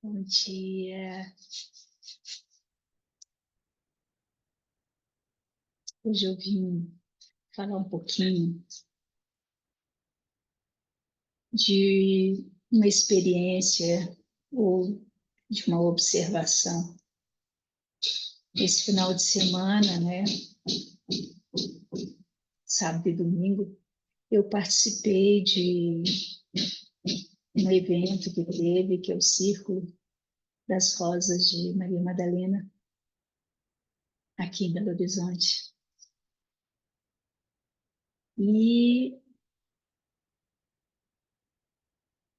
Bom dia. Hoje eu vim falar um pouquinho de uma experiência ou de uma observação. Esse final de semana, né, sábado e domingo, eu participei de um evento que teve, que é o Círculo das Rosas de Maria Madalena, aqui em Belo Horizonte. E,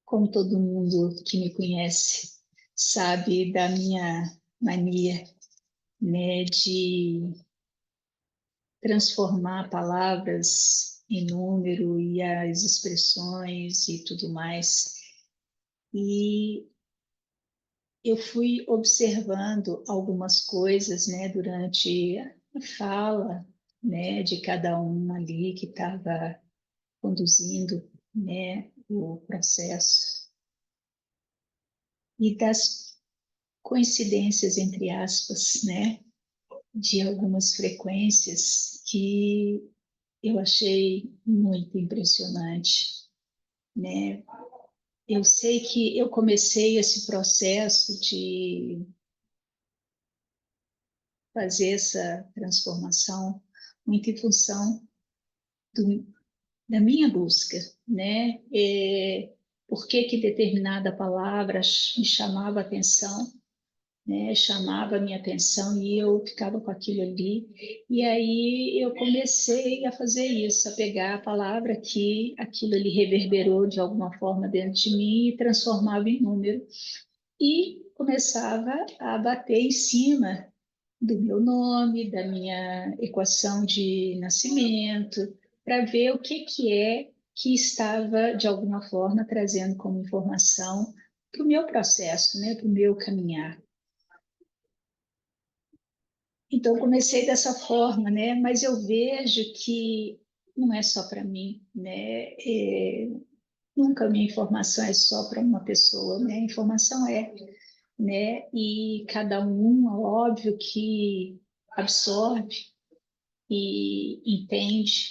como todo mundo que me conhece sabe da minha mania, né, de transformar palavras em número e as expressões e tudo mais. E eu fui observando algumas coisas, né, durante a fala, né, de cada um ali que estava conduzindo, né, o processo e das coincidências entre aspas, né, de algumas frequências que eu achei muito impressionante, né? Eu sei que eu comecei esse processo de fazer essa transformação muito em função do, da minha busca, né? Por que que determinada palavra me chamava a atenção, né? Chamava a minha atenção e eu ficava com aquilo ali. E aí eu comecei a fazer isso, a pegar a palavra que aquilo ali reverberou de alguma forma dentro de mim e transformava em número. E começava a bater em cima do meu nome, da minha equação de nascimento, para ver o que que é que estava, de alguma forma, trazendo como informação para o meu processo, né, para o meu caminhar. Então, comecei dessa forma, né? Mas eu vejo que não é só para mim, né? Nunca a minha informação é só para uma pessoa, né? A informação é, né? E cada um, óbvio que absorve e entende,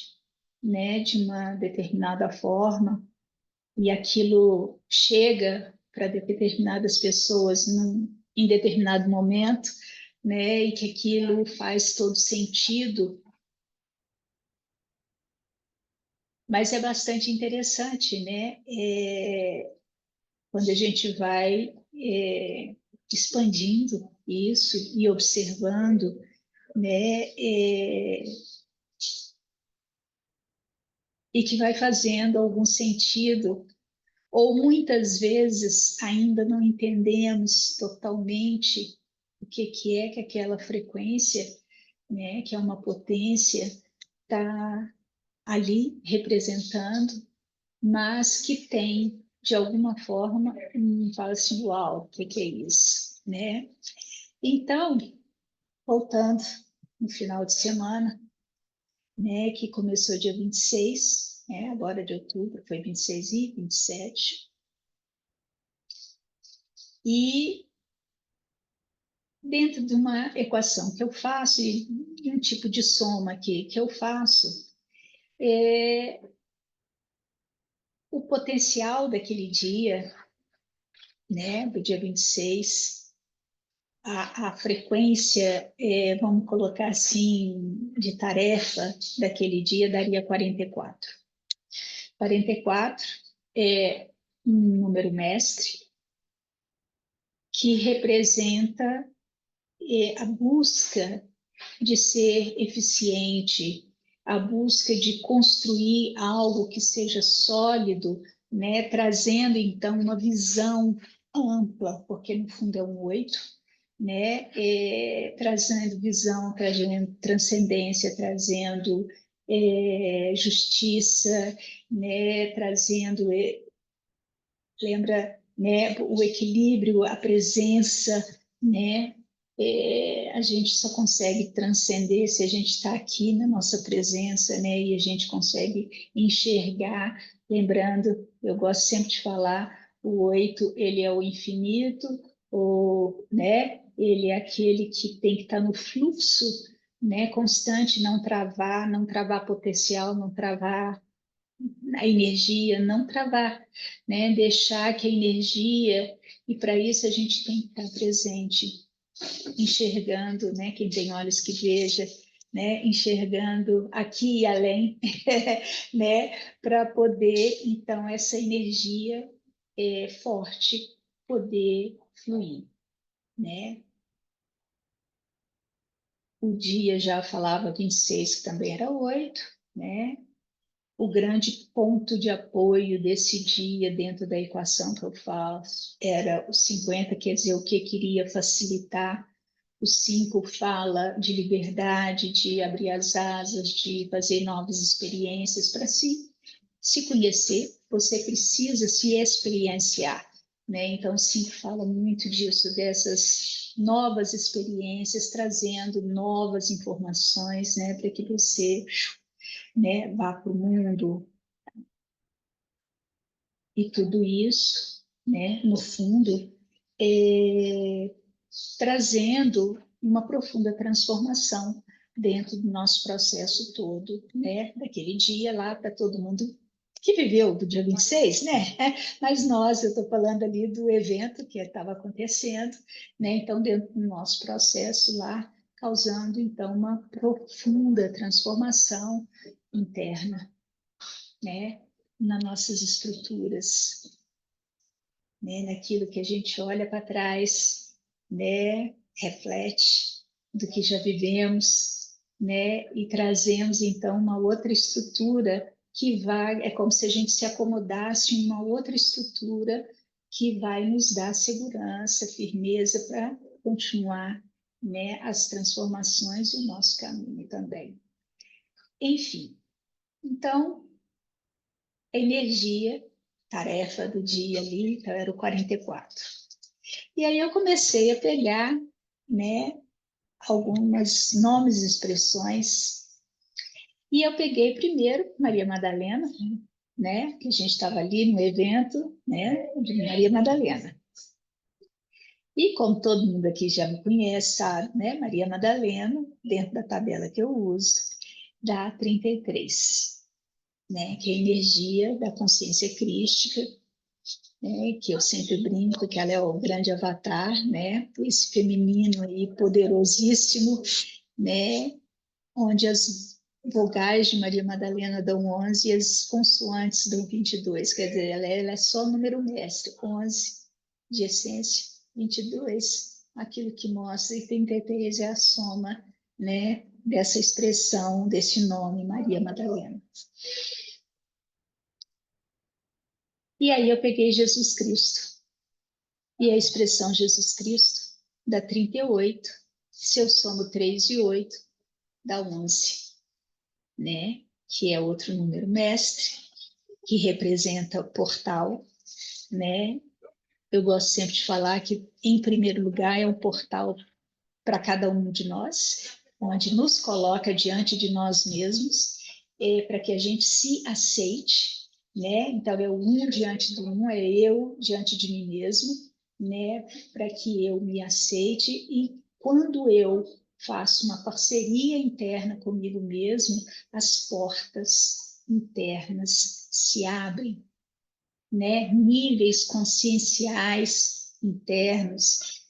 né? De uma determinada forma e aquilo chega para determinadas pessoas em determinado momento, né? E que aquilo faz todo sentido, mas é bastante interessante, né? Quando a gente vai expandindo isso e observando, né? E que vai fazendo algum sentido, ou muitas vezes ainda não entendemos totalmente o que é que aquela frequência, né? Que é uma potência, está ali representando, mas que tem, de alguma forma, fala assim, uau, o que que é isso, né? Então, voltando no final de semana, né, que começou dia 26, né, agora de outubro, foi 26 e 27, e dentro de uma equação que eu faço, e um tipo de soma aqui que eu faço, é, o potencial daquele dia, né, do dia 26, a frequência, vamos colocar assim, de tarefa daquele dia daria 44. 44 é um número mestre que representa a busca de ser eficiente, a busca de construir algo que seja sólido, né? Trazendo então uma visão ampla, porque no fundo é um 8, né? Trazendo visão, trazendo transcendência, trazendo justiça, né? Trazendo, lembra, né? O equilíbrio, a presença, né? A gente só consegue transcender se a gente está aqui na nossa presença, né? E a gente consegue enxergar. Lembrando, eu gosto sempre de falar, o 8 ele é o infinito, né? Ele é aquele que tem que estar no fluxo, né, constante, não travar potencial, não travar a energia, não travar, né? Deixar que a energia, e para isso a gente tem que estar presente, enxergando, né? Quem tem olhos que veja, né? Enxergando aqui e além, né? Para poder, então, essa energia forte poder fluir, né? O dia já falava 26, que também era 8, né? O grande ponto de apoio desse dia dentro da equação que eu faço era o 50, quer dizer, o que queria facilitar. O 5 fala de liberdade, de abrir as asas, de fazer novas experiências. Para se conhecer, você precisa se experienciar, né? Então, o 5 fala muito disso, dessas novas experiências, trazendo novas informações, né? Para que você, né, vá para o mundo. E tudo isso, né, no fundo, é, trazendo uma profunda transformação dentro do nosso processo todo, né, daquele dia lá para todo mundo que viveu do dia 26, né? Mas nós, eu estou falando ali do evento que estava acontecendo, né? Então, dentro do nosso processo lá, causando, então, uma profunda transformação interna, né? Nas nossas estruturas, né, naquilo que a gente olha para trás, né, reflete do que já vivemos, né, e trazemos então uma outra estrutura que vai, é como se a gente se acomodasse em uma outra estrutura que vai nos dar segurança, firmeza para continuar, né, as transformações e o nosso caminho também. Enfim, então, energia, tarefa do dia ali, então era o 44. E aí eu comecei a pegar, né, alguns nomes e expressões, e eu peguei primeiro Maria Madalena, né, que a gente estava ali no evento, né, de Maria Madalena. E como todo mundo aqui já me conhece, sabe, né, Maria Madalena, dentro da tabela que eu uso, dá 33, né, que é a energia da consciência crística, né, que eu sempre brinco que ela é o grande avatar, né, esse feminino aí poderosíssimo, né, onde as vogais de Maria Madalena dão 11 e as consoantes dão 22, quer dizer, ela é só número mestre, 11 de essência, 22, aquilo que mostra, e 33 é a soma, né, dessa expressão, desse nome, Maria Madalena. E aí eu peguei Jesus Cristo, e a expressão Jesus Cristo dá 38, se eu somo 3 e 8, dá 11, né? Que é outro número mestre, que representa o portal, né? Eu gosto sempre de falar que, em primeiro lugar, é um portal para cada um de nós, onde nos coloca diante de nós mesmos, para que a gente se aceite, né? Então, é o um diante do um, é eu diante de mim mesmo, né? Para que eu me aceite, e quando eu faço uma parceria interna comigo mesmo, as portas internas se abrem, né? Níveis conscienciais internos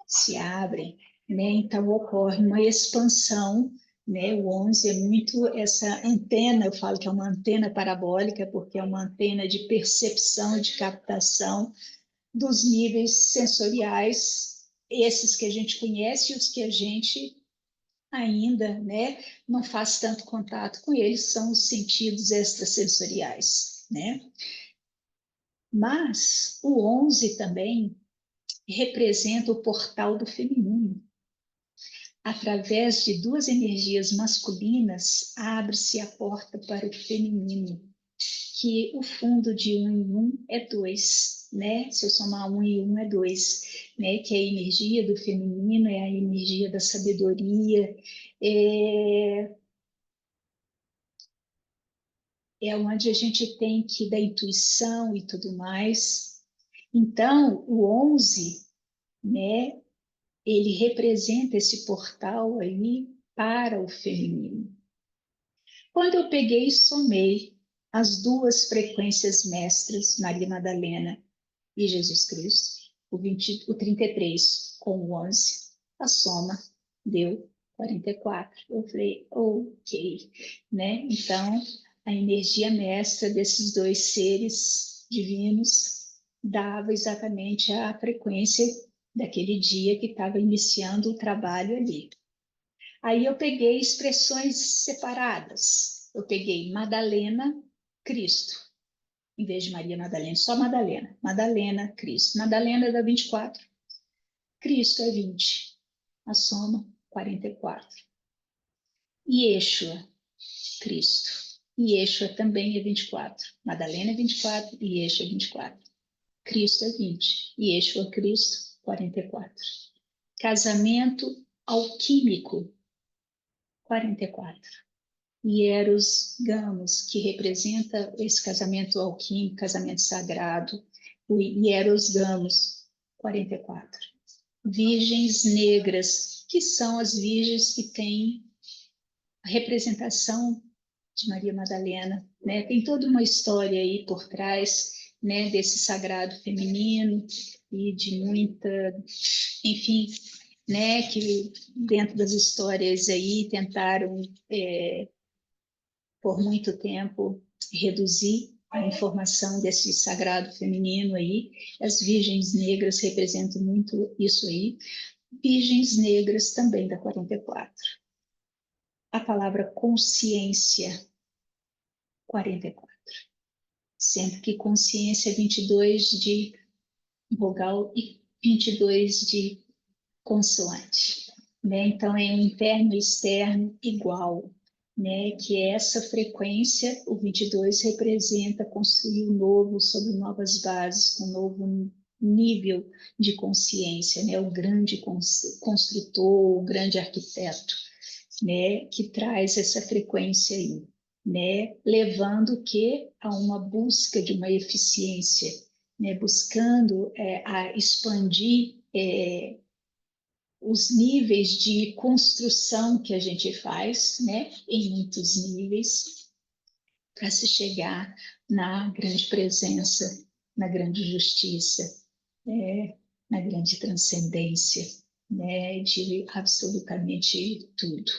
se abrem, né? Então ocorre uma expansão, né? O 11 é muito essa antena, eu falo que é uma antena parabólica, porque é uma antena de percepção, de captação dos níveis sensoriais, esses que a gente conhece e os que a gente ainda, né, não faz tanto contato com eles, são os sentidos extrasensoriais, né? Mas o 11 também representa o portal do feminino. Através de duas energias masculinas, abre-se a porta para o feminino, que o fundo de um em um é 2, né? Se eu somar um e um é 2, né? Que é a energia do feminino, é a energia da sabedoria, é, é onde a gente tem da intuição e tudo mais. Então, o 11, né? Ele representa esse portal aí para o feminino. Quando eu peguei e somei as duas frequências mestras, Maria Madalena e Jesus Cristo, o 33 com o 11, a soma deu 44. Eu falei, ok, né? Então, a energia mestra desses dois seres divinos dava exatamente a frequência daquele dia que estava iniciando o trabalho ali. Aí eu peguei expressões separadas. Eu peguei Madalena, Cristo, em vez de Maria Madalena, só Madalena. Madalena, Cristo. Madalena dá 24, Cristo é 20. A soma, 44. Yeshua, Cristo. Yeshua também é 24. Madalena é 24 e Yeshua é 24. Cristo é 20. Yeshua, Cristo, 44. Casamento alquímico, 44. E Eros Gamos, que representa esse casamento alquímico, casamento sagrado, o Eros Gamos, 44. Virgens negras, que são as virgens que têm a representação de Maria Madalena, né? Tem toda uma história aí por trás, né, desse sagrado feminino e de muita, enfim, né, que dentro das histórias aí tentaram por muito tempo reduzir a informação desse sagrado feminino aí. As virgens negras representam muito isso aí. Virgens negras também da 44. A palavra consciência, 44. Sendo que consciência é 22 de vogal e 22 de consoante, né? Então é um interno e externo igual, né? Que é essa frequência, o 22 representa construir o novo sobre novas bases, com um novo nível de consciência, né? O grande construtor, o grande arquiteto, né? Que traz essa frequência aí, né? Levando que a uma busca de uma eficiência, né? Buscando a expandir os níveis de construção que a gente faz, né, em muitos níveis, para se chegar na grande presença, na grande justiça, na grande transcendência, né, de absolutamente tudo.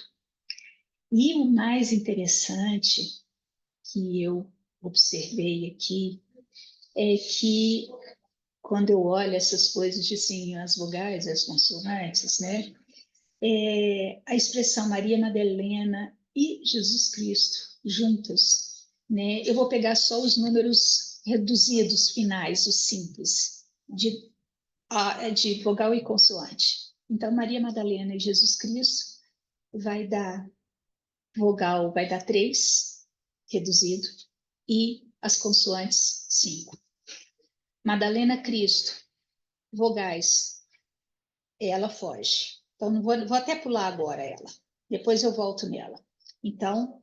E o mais interessante que eu observei aqui é que quando eu olho essas coisas de assim, as vogais, as consoantes, né, a expressão Maria Madalena e Jesus Cristo juntas, né? Eu vou pegar só os números reduzidos finais, os simples, de vogal e consoante. Então, Maria Madalena e Jesus Cristo vai dar vogal, vai dar 3, reduzido, e as consoantes 5. Madalena Cristo, vogais, ela foge. Então, não vou até pular agora ela. Depois eu volto nela. Então,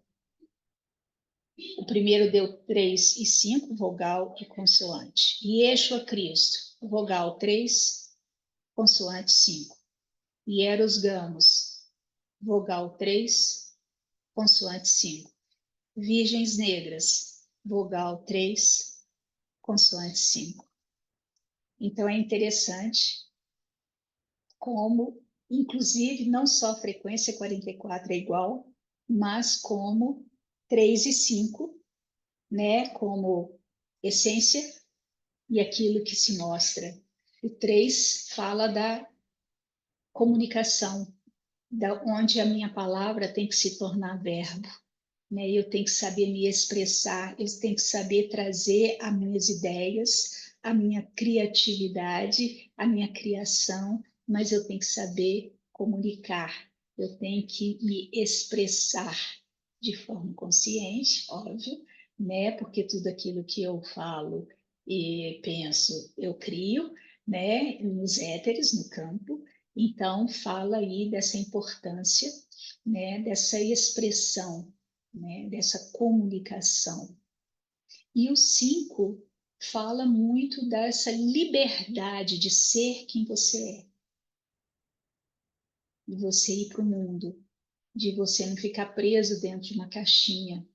o primeiro deu 3 e 5, vogal e consoante. Yeshua Cristo, vogal 3, consoante 5. Hieros Gamos, vogal 3, consoante 5. Virgens Negras, vogal 3, consoante 5. Então, é interessante como, inclusive, não só a frequência 44 é igual, mas como 3 e 5, né, como essência e aquilo que se mostra. O 3 fala da comunicação, da onde a minha palavra tem que se tornar verbo, né? Eu tenho que saber me expressar, eu tenho que saber trazer as minhas ideias, a minha criatividade, a minha criação, mas eu tenho que saber comunicar, eu tenho que me expressar de forma consciente, óbvio, né? Porque tudo aquilo que eu falo e penso, eu crio, né? Nos éteres, no campo. Então, fala aí dessa importância, né? Dessa expressão, né? Dessa comunicação. E o 5 fala muito dessa liberdade de ser quem você é. de você ir para o mundo, de você não ficar preso dentro de uma caixinha,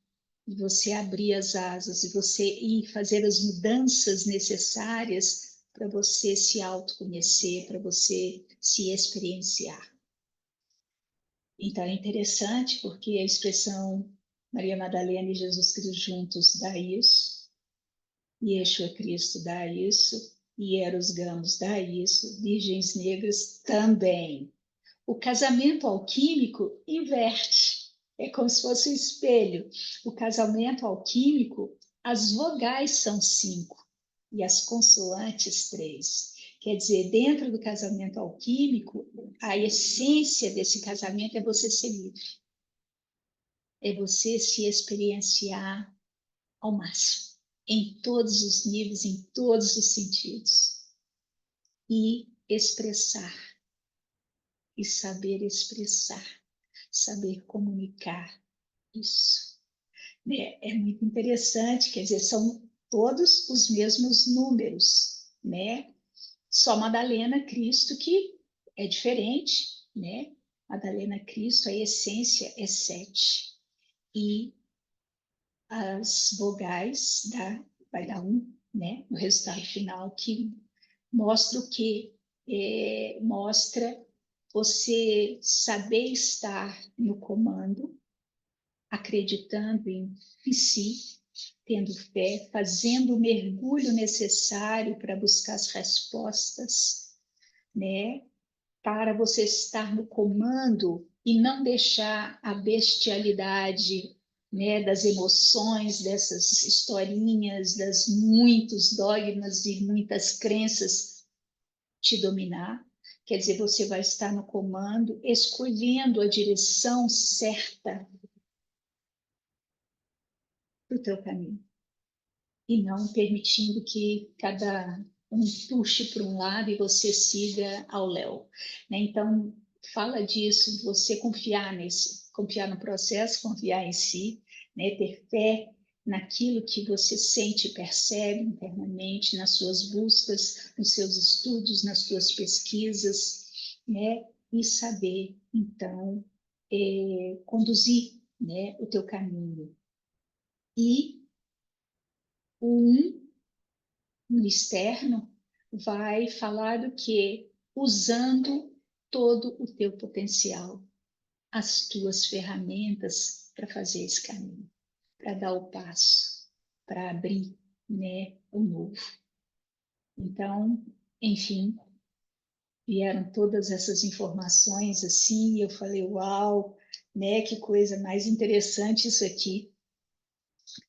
de você abrir as asas, de você ir fazer as mudanças necessárias para você se autoconhecer, para você se experienciar. Então é interessante porque a expressão Maria Madalena e Jesus Cristo juntos dá isso, Yeshua Cristo dá isso, e Eros Gamos dá isso, Virgens Negras também. O casamento alquímico inverte, é como se fosse um espelho. O casamento alquímico, as vogais são 5 e as consoantes 3. Quer dizer, dentro do casamento alquímico, a essência desse casamento é você ser livre, é você se experienciar ao máximo, em todos os níveis, em todos os sentidos, e expressar, e saber expressar, saber comunicar isso. Né? É muito interessante, quer dizer, são todos os mesmos números, né? Só Madalena Cristo que é diferente, né? Madalena Cristo, a essência é 7. E as vogais vai dar 1, né? No resultado final, que mostra o quê? Mostra você saber estar no comando, acreditando em si, tendo fé, fazendo o mergulho necessário para buscar as respostas, né? Para você estar no comando e não deixar a bestialidade, né, das emoções, dessas historinhas, das muitos dogmas e muitas crenças te dominar. Quer dizer, você vai estar no comando, escolhendo a direção certa para o teu caminho e não permitindo que cada um puxe para um lado e você siga ao léu. Né? Então, fala disso, você confiar no processo, confiar em si, né? Ter fé naquilo que você sente e percebe internamente, nas suas buscas, nos seus estudos, nas suas pesquisas, né? E saber, então, conduzir, né, o teu caminho. E o no externo, vai falar do que? Usando todo o teu potencial, as tuas ferramentas para fazer esse caminho, para dar o passo, para abrir, né, o novo. Então, enfim, vieram todas essas informações assim, e eu falei, uau, né, que coisa mais interessante isso aqui,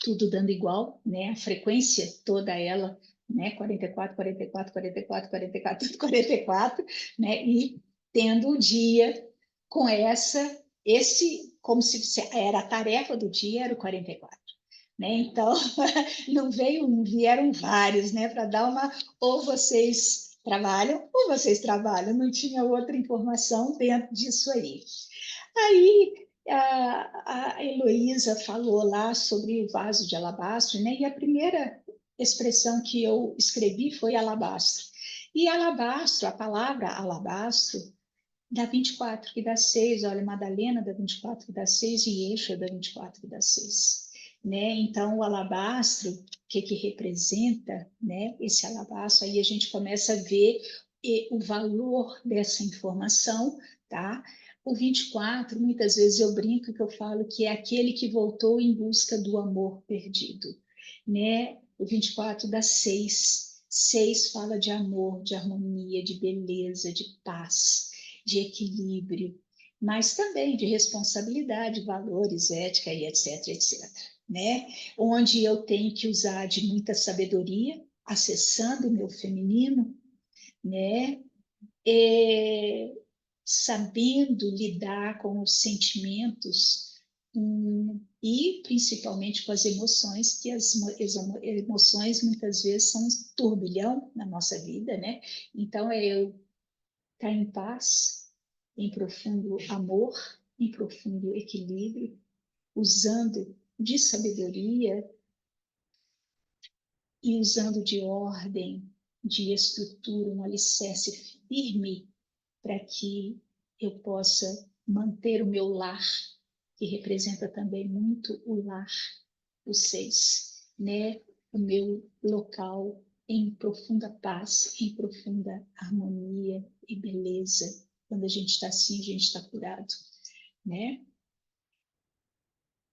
tudo dando igual, né, a frequência toda ela, né, 44, 44, 44, 44, 44, né, e tendo o dia com como se era a tarefa do dia, era o 44. Né? Então, não veio um, vieram vários, né? Para dar uma. Ou vocês trabalham, não tinha outra informação dentro disso aí. Aí a Heloísa falou lá sobre o vaso de alabastro, né? E a primeira expressão que eu escrevi foi alabastro. E alabastro, a palavra alabastro, dá 24, que dá 6. Olha, Madalena dá 24, que dá 6, e Yeshua dá 24, que dá 6. Né? Então, o alabastro, o que representa, né? Esse alabastro, aí a gente começa a ver o valor dessa informação, tá? O 24, muitas vezes eu brinco que eu falo que é aquele que voltou em busca do amor perdido, né? O 24 dá 6. 6 fala de amor, de harmonia, de beleza, de paz, de equilíbrio, mas também de responsabilidade, valores, ética e etc, etc, né? Onde eu tenho que usar de muita sabedoria, acessando o meu feminino, né? É, sabendo lidar com os sentimentos, e principalmente com as emoções, que as emoções muitas vezes são um turbilhão na nossa vida, né? Então é eu estar em paz, em profundo amor, em profundo equilíbrio, usando de sabedoria e usando de ordem, de estrutura, um alicerce firme para que eu possa manter o meu lar, que representa também muito o lar, o 6, né? O meu local em profunda paz, em profunda harmonia e beleza. Quando a gente está assim, a gente está curado, né?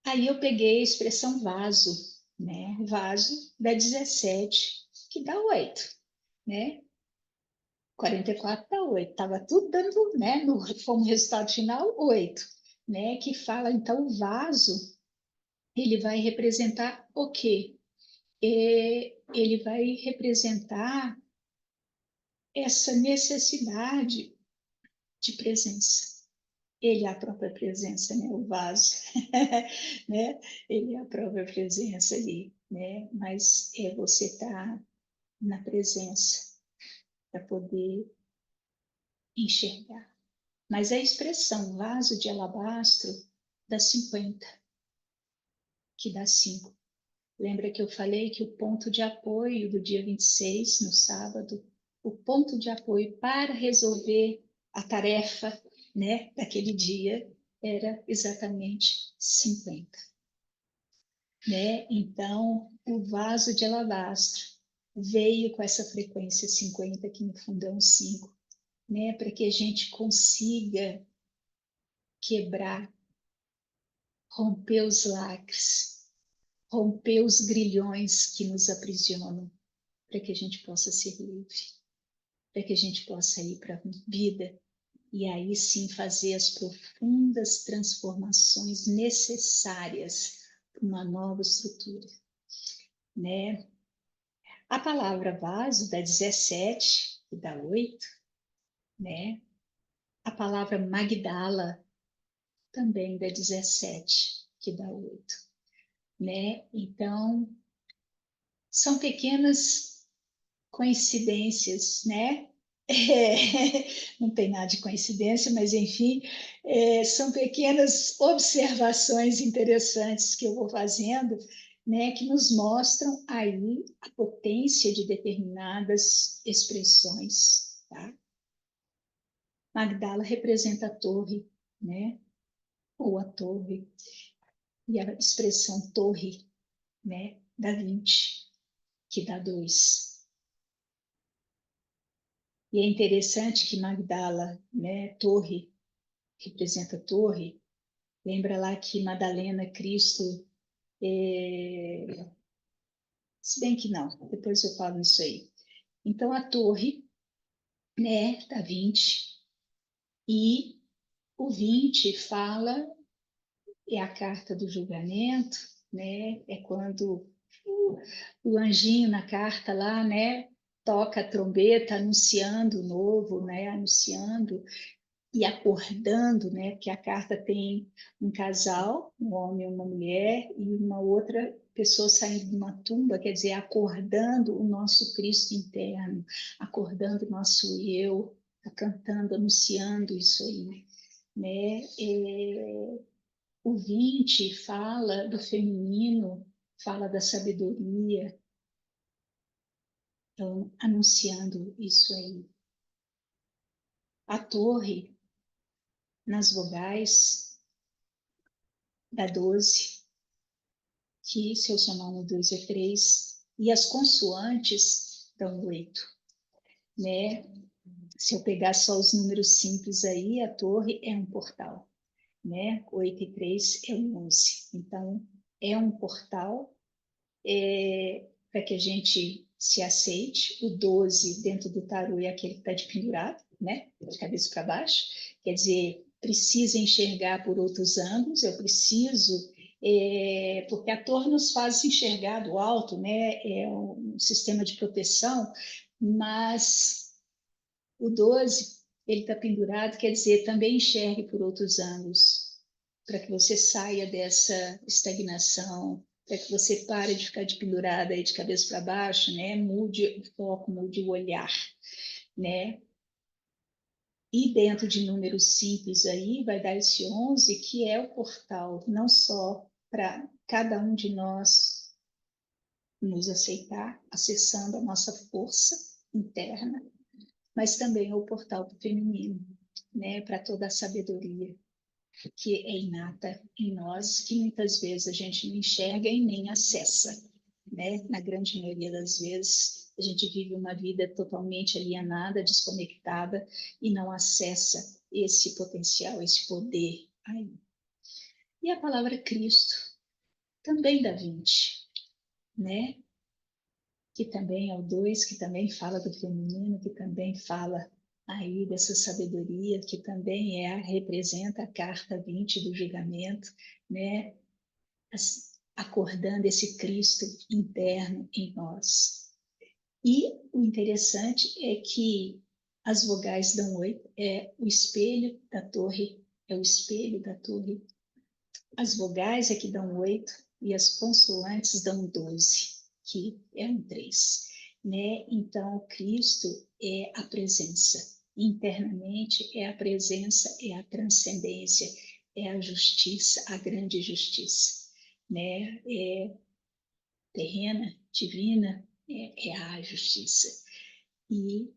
Aí eu peguei a expressão vaso, né? Vaso dá 17, que dá 8, né? 44 dá 8, estava tudo dando, né? Como resultado final, 8, né? Que fala, então, o vaso, ele vai representar o quê? Ele vai representar essa necessidade de presença. Ele é a própria presença, né? O vaso, né? Ele é a própria presença ali, né? Mas é você estar na presença para poder enxergar. Mas a expressão vaso de alabastro dá 50, que dá 5. Lembra que eu falei que o ponto de apoio do dia 26, no sábado, o ponto de apoio para resolver a tarefa, né, daquele dia era exatamente 50, né? Então, o vaso de alabastro veio com essa frequência 50, que no fundo é um 5, né, para que a gente consiga quebrar, romper os lacres, romper os grilhões que nos aprisionam, para que a gente possa ser livre, para que a gente possa ir para a vida e aí sim fazer as profundas transformações necessárias para uma nova estrutura, né? A palavra vaso dá 17, que dá 8, né? A palavra Magdala também dá 17, que dá 8, né? Então, são pequenas coincidências, né? Não tem nada de coincidência, mas enfim, são pequenas observações interessantes que eu vou fazendo, né, que nos mostram aí a potência de determinadas expressões, tá? Magdala representa a torre, né? Ou a torre, e a expressão torre, né, dá 20, que dá 2. E é interessante que Magdala, né, torre, representa torre. Lembra lá que Madalena, Cristo, se bem que não, depois eu falo isso aí. Então, a torre, né, dá 20, e o 20 fala, é a carta do julgamento, né, é quando o anjinho na carta lá, né, toca a trombeta anunciando o novo, né, anunciando e acordando, né? Porque a carta tem um casal, um homem e uma mulher, e uma outra pessoa saindo de uma tumba, quer dizer, acordando o nosso Cristo interno, acordando o nosso eu, cantando, anunciando isso aí, né? O 20 fala do feminino, fala da sabedoria, então, anunciando isso aí. A torre, nas vogais, da 12, que se eu somar no 2 é 3, e as consoantes dão 8, né? Se eu pegar só os números simples aí, a torre é um portal, né? 8 e 3 é um 11. Então, é um portal para que a gente se aceite. O 12 dentro do tarô é aquele que está de pendurado, né? De cabeça para baixo. Quer dizer, precisa enxergar por outros ângulos, eu preciso porque a torre nos faz enxergar do alto, né? É um sistema de proteção, mas o 12, ele está pendurado, quer dizer, também enxergue por outros ângulos, para que você saia dessa estagnação, para que você pare de ficar de pendurada aí de cabeça para baixo, né? Mude o foco, mude o olhar, né? E dentro de números simples aí, vai dar esse 11, que é o portal, não só para cada um de nós nos aceitar, acessando a nossa força interna, mas também é o portal do feminino, né, para toda a sabedoria que é inata em nós, que muitas vezes a gente não enxerga e nem acessa, né? Na grande maioria das vezes, a gente vive uma vida totalmente alienada, desconectada e não acessa esse potencial, esse poder aí. E a palavra Cristo, também da 20, né? Que também é o 2, que também fala do feminino, que também fala aí dessa sabedoria, que também representa a carta 20 do julgamento, né? Acordando esse Cristo interno em nós. E o interessante é que as vogais dão 8, é o espelho da torre, é o espelho da torre. As vogais é que dão 8 e as consoantes dão 12, que é um 3. Né? Então, Cristo é a presença. Internamente é a presença, é a transcendência, é a justiça, a grande justiça. Né? É terrena, divina, é a justiça. E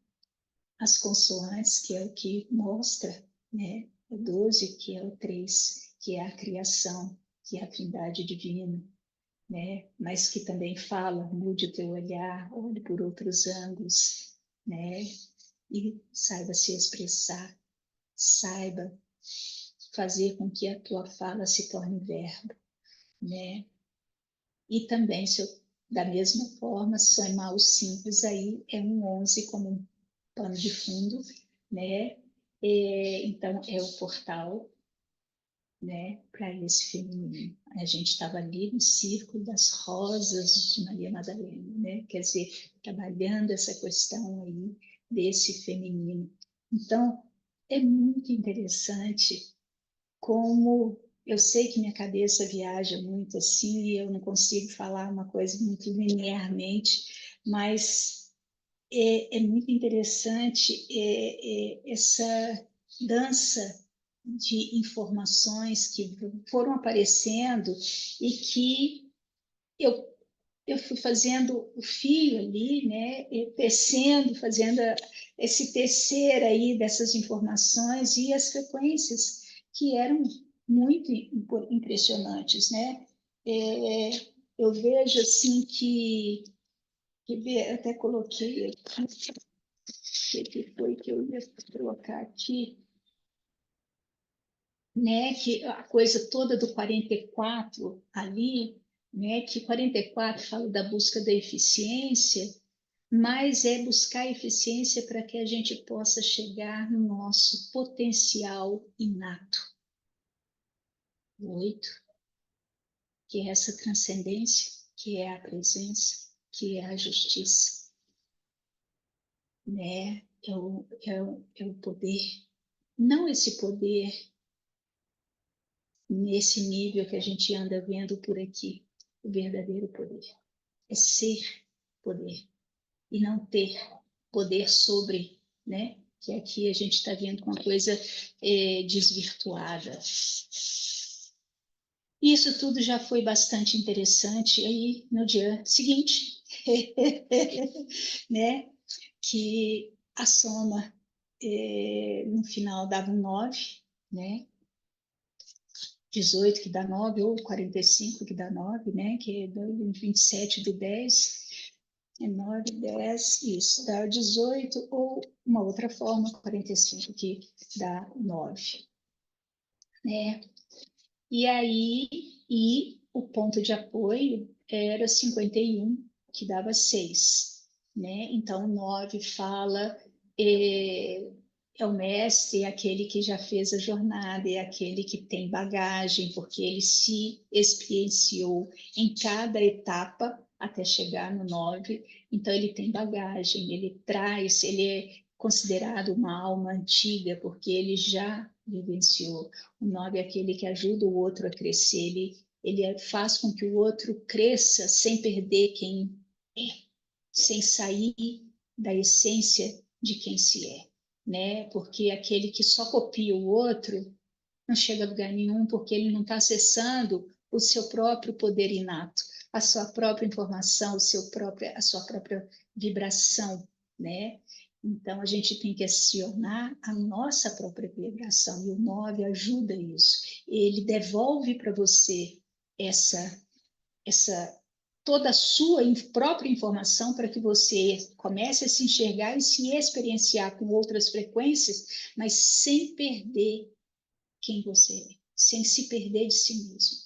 as consoantes, que é o que mostra, né? O 12, que é o 3, que é a criação, que é a trindade divina, né? Mas que também fala, mude o teu olhar, olhe por outros ângulos, né? E saiba se expressar, saiba fazer com que a tua fala se torne verbo, né? E também, se eu, da mesma forma, somar os simples aí, é um 11 como um pano de fundo, né? Então, é o portal, né, para esse feminino. A gente estava ali no círculo das rosas de Maria Madalena, né? Quer dizer, trabalhando essa questão aí desse feminino. Então, é muito interessante como eu sei que minha cabeça viaja muito assim e eu não consigo falar uma coisa muito linearmente, mas é muito interessante essa dança de informações que foram aparecendo e que eu, eu fui fazendo o fio ali, né, tecendo, fazendo esse tecer aí dessas informações e as frequências que eram muito impressionantes, né? É, eu vejo assim que até coloquei aqui, o que foi que eu ia colocar aqui, né, que a coisa toda do 44 ali, né, que 44 fala da busca da eficiência, mas é buscar eficiência para que a gente possa chegar no nosso potencial inato. 8, que é essa transcendência, que é a presença, que é a justiça, né? É o poder, não esse poder nesse nível que a gente anda vendo por aqui, o verdadeiro poder. É ser poder e não ter poder sobre, né? Que aqui a gente está vendo uma coisa desvirtuada. Isso tudo já foi bastante interessante aí no dia seguinte, né? Que a soma no final dava um 9, né? 18 que dá 9, ou 45 que dá 9, né? Que é 27 do 10, é 9, 10, isso, dá 18, ou uma outra forma, 45 que dá 9, né? E aí, e o ponto de apoio era 51, que dava 6, né? Então, 9 fala, é o mestre, é aquele que já fez a jornada, é aquele que tem bagagem, porque ele se experienciou em cada etapa até chegar no 9, então ele tem bagagem, ele traz, ele é considerado uma alma antiga, porque ele já vivenciou. O 9 é aquele que ajuda o outro a crescer, ele faz com que o outro cresça sem perder quem é, sem sair da essência de quem se é, né? Porque aquele que só copia o outro não chega a lugar nenhum, porque ele não está acessando o seu próprio poder inato, a sua própria informação, a sua própria vibração, né? Então, a gente tem que acionar a nossa própria vibração, e o 9 ajuda isso. Ele devolve para você essa toda a sua própria informação para que você comece a se enxergar e se experienciar com outras frequências, mas sem perder quem você é, sem se perder de si mesmo,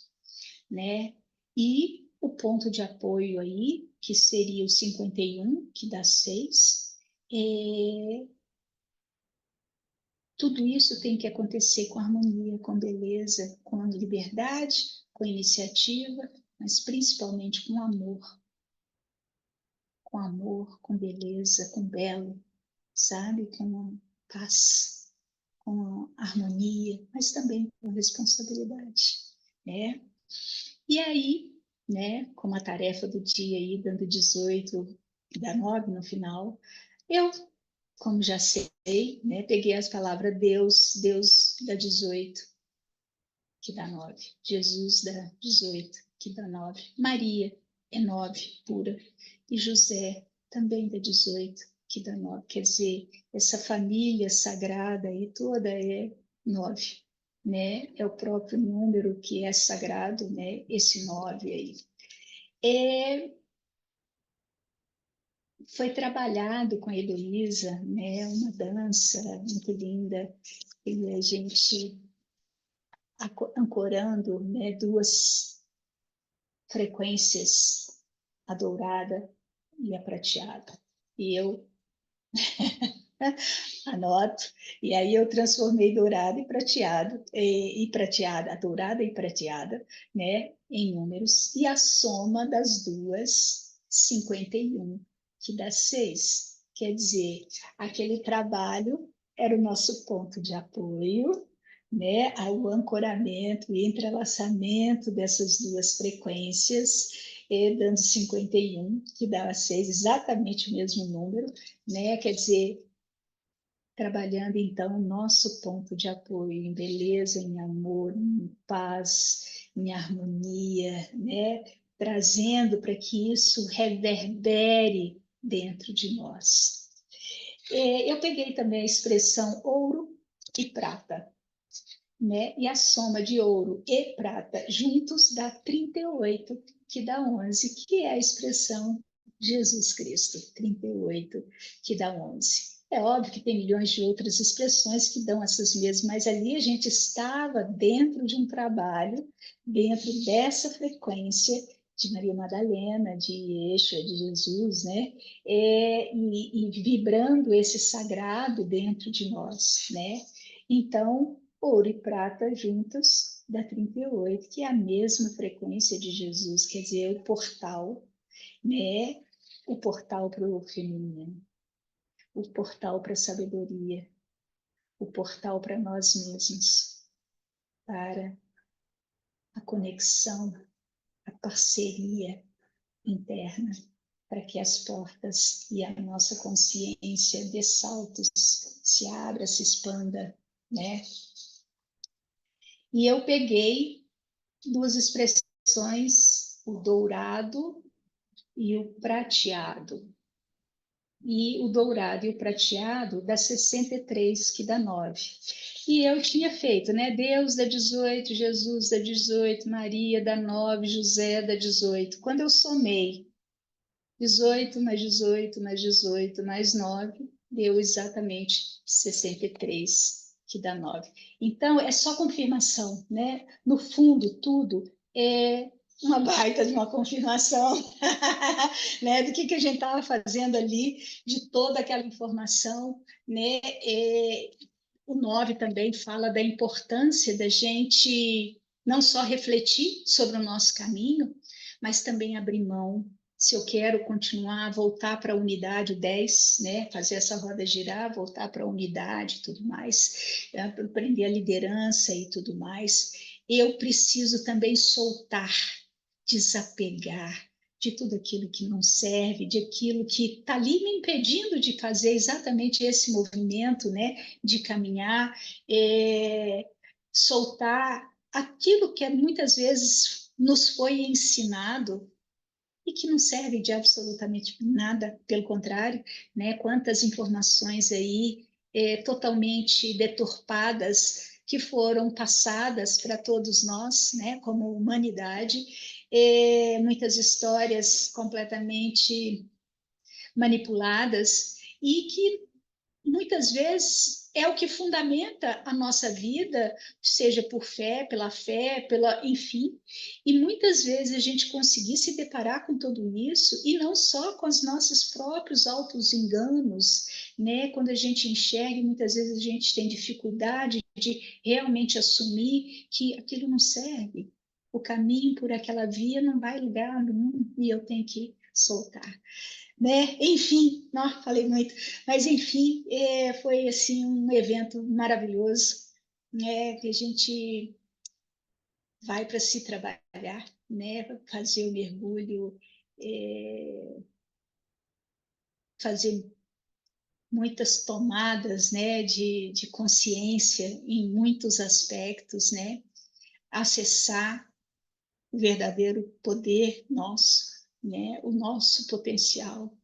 né? E o ponto de apoio aí, que seria o 51, que dá 6, tudo isso tem que acontecer com harmonia, com beleza, com liberdade, com iniciativa, mas principalmente com amor, com beleza, com belo, sabe? Com paz, com harmonia, mas também com responsabilidade, né? E aí, né, como a tarefa do dia aí, dando 18, dá 9 no final, eu, como já sei, né, peguei as palavras Deus, Deus dá 18, que dá 9. Jesus dá 18, que dá 9. Maria é 9, pura. E José também dá 18, que dá 9. Quer dizer, essa família sagrada aí toda é 9, né? É o próprio número que é sagrado, né? Esse 9 aí. Foi trabalhado com a Heloísa, né? Uma dança muito linda, e a gente ancorando, né? Duas frequências, a dourada e a prateada. E eu anoto, e aí eu transformei dourado e prateado, e prateada, a dourada e prateada, né, em números, e a soma das duas, 51, que dá 6. Quer dizer, aquele trabalho era o nosso ponto de apoio, né, o ancoramento e entrelaçamento dessas duas frequências, dando 51, que dá 6, exatamente o mesmo número, né, quer dizer, trabalhando então o nosso ponto de apoio em beleza, em amor, em paz, em harmonia, né? Trazendo para que isso reverbere dentro de nós. Eu peguei também a expressão ouro e prata, né? E a soma de ouro e prata juntos dá 38, que dá 11, que é a expressão Jesus Cristo, 38, que dá 11. É óbvio que tem milhões de outras expressões que dão essas mesmas, mas ali a gente estava dentro de um trabalho, dentro dessa frequência de Maria Madalena, de Yeshua, de Jesus, né? E vibrando esse sagrado dentro de nós, né? Então, ouro e prata juntos dá 38, que é a mesma frequência de Jesus, quer dizer, o portal, né? O portal para o feminino, o portal para a sabedoria, o portal para nós mesmos, para a conexão, a parceria interna, para que as portas e a nossa consciência dê saltos, se abra, se expanda, né? E eu peguei duas expressões, o dourado e o prateado. E o dourado e o prateado dá 63, que dá 9. E eu tinha feito, né? Deus dá 18, Jesus dá 18, Maria dá 9, José dá 18. Quando eu somei 18 mais 18 mais 18 mais 9, deu exatamente 63, que dá 9. Então, é só confirmação, né? No fundo, tudo é uma baita de uma confirmação, né? Do que a gente estava fazendo ali, de toda aquela informação, né? O 9 também fala da importância da gente não só refletir sobre o nosso caminho, mas também abrir mão. Se eu quero continuar, voltar para a unidade, o 10, né? Fazer essa roda girar, voltar para a unidade e tudo mais, aprender a liderança e tudo mais, eu preciso também soltar, desapegar de tudo aquilo que não serve, de aquilo que está ali me impedindo de fazer exatamente esse movimento, né? De caminhar, soltar aquilo que muitas vezes nos foi ensinado, e que não serve de absolutamente nada, pelo contrário, né? Quantas informações aí totalmente deturpadas que foram passadas para todos nós, né? Como humanidade, muitas histórias completamente manipuladas e que muitas vezes é o que fundamenta a nossa vida, seja por fé, pela, enfim. E muitas vezes a gente conseguir se deparar com tudo isso e não só com os nossos próprios autos enganos, né? Quando a gente enxerga, muitas vezes a gente tem dificuldade de realmente assumir que aquilo não serve. O caminho por aquela via não vai lugar nenhum e eu tenho que soltar, né? Enfim, não, falei muito, mas enfim, foi assim um evento maravilhoso, né? Que a gente vai para se trabalhar, né? Fazer o mergulho, é, fazer muitas tomadas, né? De consciência em muitos aspectos, né? Acessar o verdadeiro poder nosso, né? O nosso potencial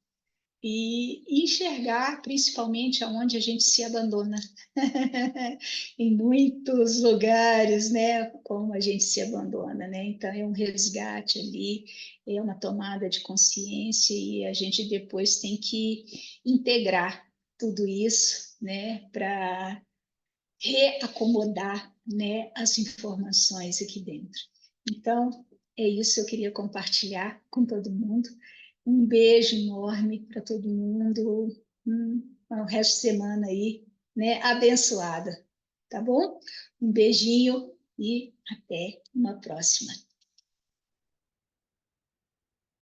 e enxergar principalmente aonde a gente se abandona. Em muitos lugares, né, como a gente se abandona, né? Então é um resgate ali, é uma tomada de consciência e a gente depois tem que integrar tudo isso, né, para reacomodar, né, as informações aqui dentro. Então, é isso que eu queria compartilhar com todo mundo. Um beijo enorme para todo mundo. O resto de semana aí, né, abençoada. Tá bom? Um beijinho e até uma próxima.